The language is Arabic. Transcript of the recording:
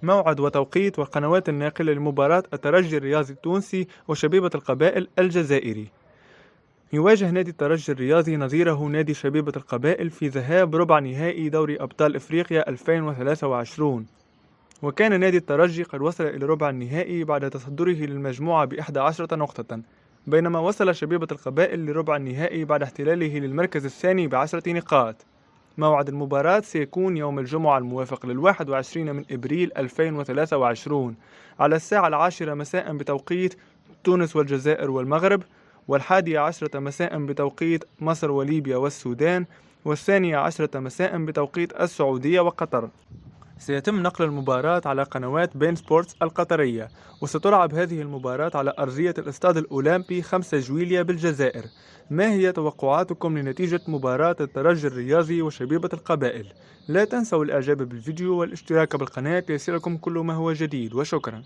موعد وتوقيت والقنوات الناقلة لمباراة الترجي الرياضي التونسي وشبيبة القبائل الجزائري. يواجه نادي الترجي الرياضي نظيره نادي شبيبة القبائل في ذهاب ربع نهائي دوري أبطال إفريقيا 2023. وكان نادي الترجي قد وصل إلى ربع النهائي بعد تصدره للمجموعة ب11 نقطة، بينما وصل شبيبة القبائل لربع النهائي بعد احتلاله للمركز الثاني ب10 نقاط. موعد المباراة سيكون يوم الجمعة الموافق لل21 من إبريل 2023 على الساعة 10 مساء بتوقيت تونس والجزائر والمغرب، وال11 مساء بتوقيت مصر وليبيا والسودان، وال12 مساء بتوقيت السعودية وقطر. سيتم نقل المباراة على قنوات بين سبورتس القطرية، وستلعب هذه المباراة على أرضية الاستاد الأولمبي 5 جويلية بالجزائر. ما هي توقعاتكم لنتيجة مباراة الترجي الرياضي وشبيبة القبائل؟ لا تنسوا الإعجاب بالفيديو والاشتراك بالقناة ليصلكم كل ما هو جديد، وشكرا.